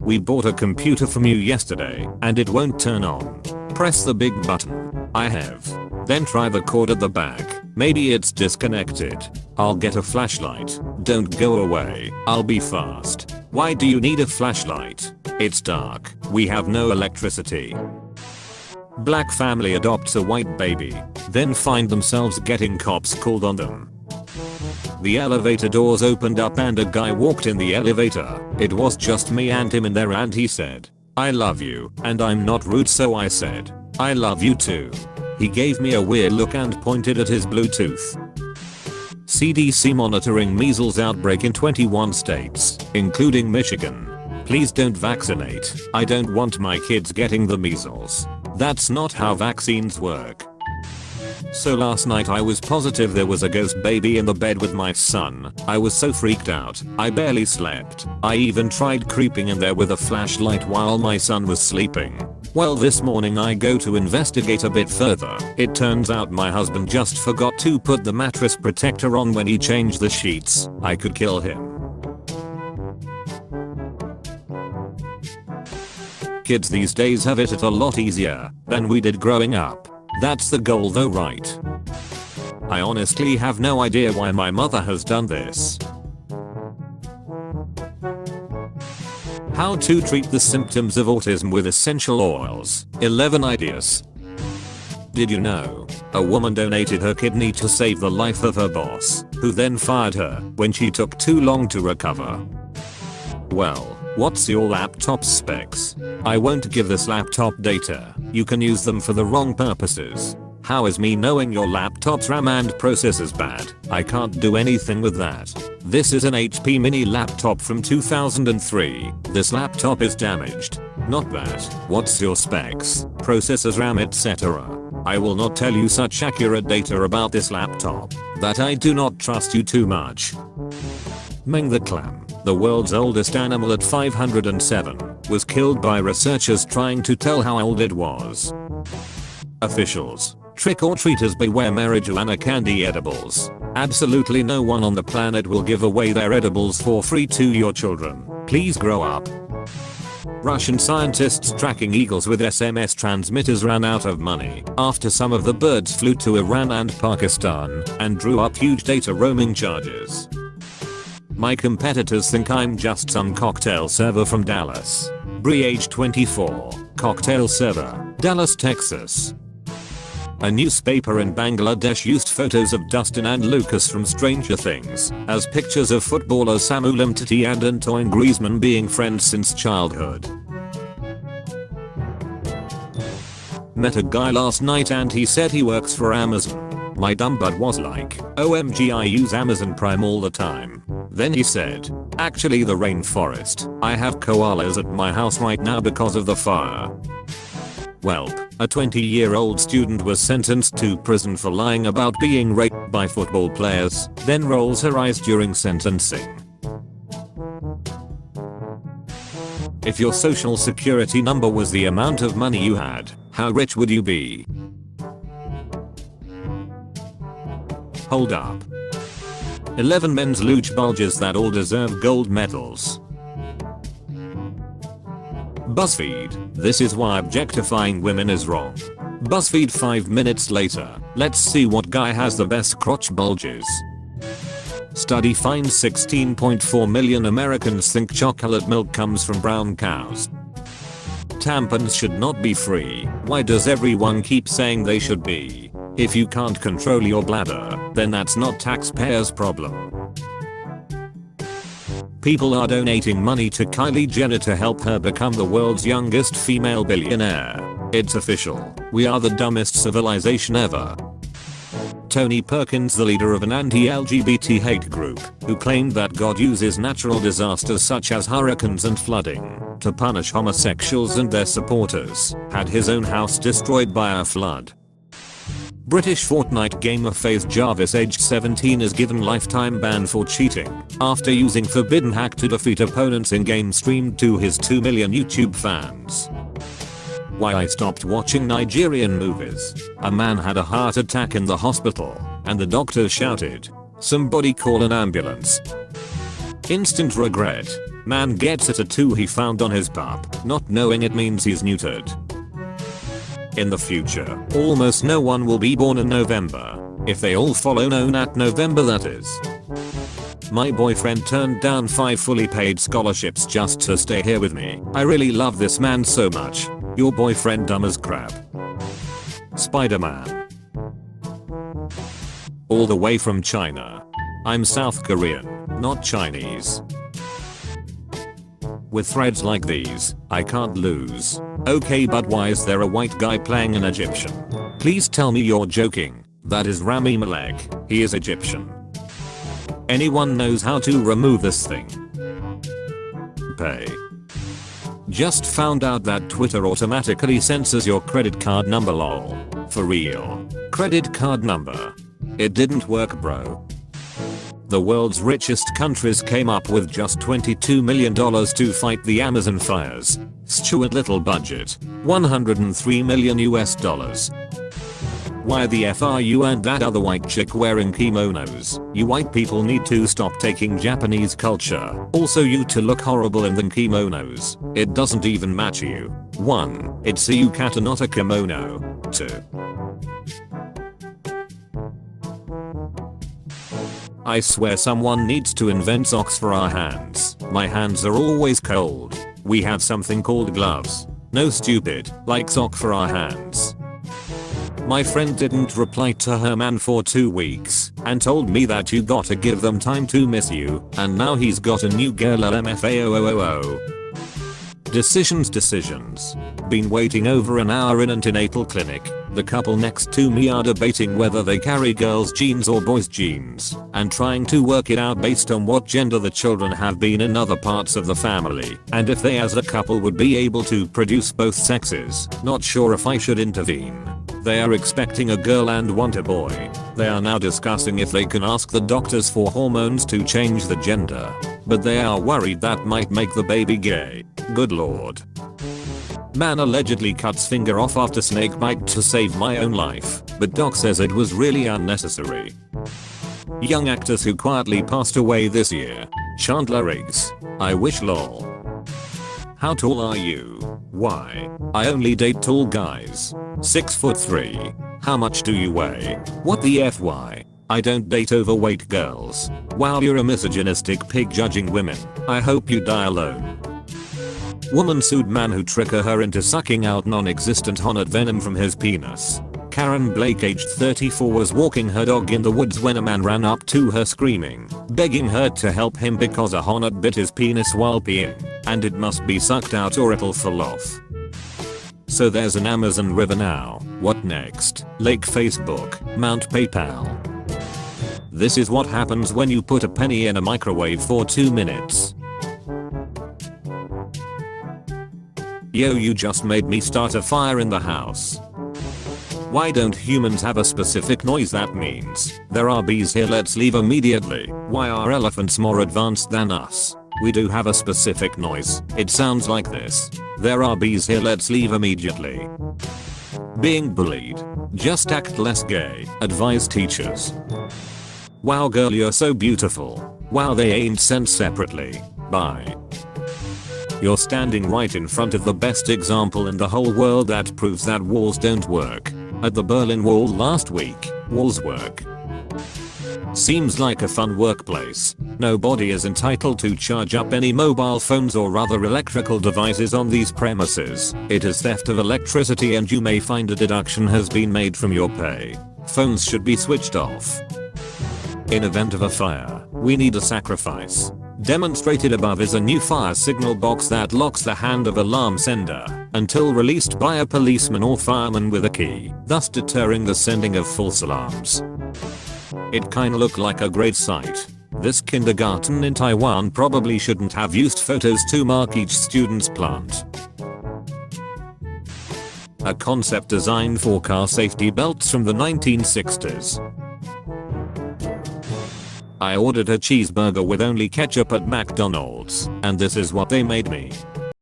We bought a computer from you yesterday and it won't turn on. Press the big button. I have. Then try the cord at the back. Maybe it's disconnected. I'll get a flashlight. Don't go away. I'll be fast. Why do you need a flashlight? It's dark. We have no electricity. Black family adopts a white baby, then find themselves getting cops called on them. The elevator doors opened up and a guy walked in the elevator. It was just me and him in there and he said, "I love you," and I'm not rude so I said, "I love you too." He gave me a weird look and pointed at his Bluetooth. CDC monitoring measles outbreak in 21 states, including Michigan. Please don't vaccinate. I don't want my kids getting the measles. That's not how vaccines work. So last night I was positive there was a ghost baby in the bed with my son. I was so freaked out, I barely slept. I even tried creeping in there with a flashlight while my son was sleeping. Well, this morning I go to investigate a bit further. It turns out my husband just forgot to put the mattress protector on when he changed the sheets. I could kill him. Kids these days have it a lot easier than we did growing up. That's the goal though, right? I honestly have no idea why my mother has done this. How to treat the symptoms of autism with essential oils. 11 ideas. Did you know? A woman donated her kidney to save the life of her boss, who then fired her when she took too long to recover. Well, what's your laptop specs? I won't give this laptop data. You can use them for the wrong purposes. How is me knowing your laptop's RAM and processor's bad? I can't do anything with that. This is an HP mini laptop from 2003. This laptop is damaged. Not that. What's your specs? Processors, RAM, etc. I will not tell you such accurate data about this laptop. That I do not trust you too much. Meng the clam, the world's oldest animal at 507, was killed by researchers trying to tell how old it was. Officials. Trick-or-treaters beware marijuana candy edibles. Absolutely no one on the planet will give away their edibles for free to your children. Please grow up. Russian scientists tracking eagles with SMS transmitters ran out of money after some of the birds flew to Iran and Pakistan and drew up huge data roaming charges. My competitors think I'm just some cocktail server from Dallas. Bree age 24, cocktail server, Dallas, Texas. A newspaper in Bangladesh used photos of Dustin and Lucas from Stranger Things as pictures of footballers Samuel Umtiti and Antoine Griezmann being friends since childhood. Met a guy last night and he said he works for Amazon. My dumb butt was like, OMG, I use Amazon Prime all the time. Then he said, actually the rainforest. I have koalas at my house right now because of the fire. Welp, a 20-year-old student was sentenced to prison for lying about being raped by football players, then rolls her eyes during sentencing. If your social security number was the amount of money you had, how rich would you be? Hold up. 11 men's luge bulges that all deserve gold medals. BuzzFeed, this is why objectifying women is wrong. BuzzFeed 5 minutes later, let's see what guy has the best crotch bulges. Study finds 16.4 million Americans think chocolate milk comes from brown cows. Tampons should not be free. Why does everyone keep saying they should be? If you can't control your bladder, then that's not taxpayers' problem. People are donating money to Kylie Jenner to help her become the world's youngest female billionaire. It's official. We are the dumbest civilization ever. Tony Perkins, the leader of an anti-LGBT hate group, who claimed that God uses natural disasters such as hurricanes and flooding to punish homosexuals and their supporters, had his own house destroyed by a flood. British Fortnite gamer FaZe Jarvis aged 17 is given lifetime ban for cheating after using forbidden hack to defeat opponents in game streamed to his 2 million YouTube fans. Why I stopped watching Nigerian movies. A man had a heart attack in the hospital and the doctor shouted, "Somebody call an ambulance." Instant regret. Man gets a tattoo he found on his pup, not knowing it means he's neutered. In the future, almost no one will be born in November. If they all follow known at November, that is. My boyfriend turned down 5 fully paid scholarships just to stay here with me. I really love this man so much. Your boyfriend dumb as crap. Spider-Man. All the way from China. I'm South Korean, not Chinese. With threads like these, I can't lose. Okay, but why is there a white guy playing an Egyptian? Please tell me you're joking. That is Rami Malek. He is Egyptian. Anyone knows how to remove this thing? Pay. Just found out that Twitter automatically censors your credit card number, lol. For real. Credit card number. It didn't work, bro. The world's richest countries came up with just $22 million to fight the Amazon fires. Stupid little budget. $103 million US. Why the F are you and that other white chick wearing kimonos? You white people need to stop taking Japanese culture. Also, you two look horrible in them kimonos. It doesn't even match you. 1. It's a yukata, not a kimono. 2. I swear someone needs to invent socks for our hands. My hands are always cold. We have something called gloves. No, stupid, like sock for our hands. My friend didn't reply to her man for 2 weeks and told me that you gotta give them time to miss you, and now he's got a new girl LMFAOOOO. Decisions. Been waiting over an hour in an antenatal clinic. The couple next to me are debating whether they carry girls' genes or boys' genes, and trying to work it out based on what gender the children have been in other parts of the family, and if they as a couple would be able to produce both sexes. Not sure if I should intervene. They are expecting a girl and want a boy. They are now discussing if they can ask the doctors for hormones to change the gender, but they are worried that might make the baby gay. Good lord. Man allegedly cuts finger off after snake bite to save my own life, but doc says it was really unnecessary. Young actors who quietly passed away this year. Chandler Riggs. I wish, lol. How tall are you? Why? I only date tall guys. 6'3". How much do you weigh? What the FY? I don't date overweight girls. Wow, you're a misogynistic pig judging women. I hope you die alone. Woman sued man who tricked her into sucking out non-existent hornet venom from his penis. Karen Blake, aged 34, was walking her dog in the woods when a man ran up to her screaming, begging her to help him because a hornet bit his penis while peeing, and it must be sucked out or it'll fall off. So there's an Amazon River now. What next? Lake, Facebook, Mount, PayPal. This is what happens when you put a penny in a microwave for 2 minutes. Yo, you just made me start a fire in the house. Why don't humans have a specific noise that means there are bees here, let's leave immediately? Why are elephants more advanced than us? We do have a specific noise. It sounds like this. There are bees here, let's leave immediately. Being bullied. Just act less gay, advise teachers. Wow, girl, you're so beautiful. Wow, they ain't sent separately. Bye. You're standing right in front of the best example in the whole world that proves that walls don't work. At the Berlin Wall last week, walls work. Seems like a fun workplace. Nobody is entitled to charge up any mobile phones or other electrical devices on these premises. It is theft of electricity and you may find a deduction has been made from your pay. Phones should be switched off. In event of a fire, we need a sacrifice. Demonstrated above is a new fire signal box that locks the hand of alarm sender until released by a policeman or fireman with a key, thus deterring the sending of false alarms. It kinda looked like a great sight. This kindergarten in Taiwan probably shouldn't have used photos to mark each student's plant. A concept designed for car safety belts from the 1960s. I ordered a cheeseburger with only ketchup at McDonald's, and this is what they made me.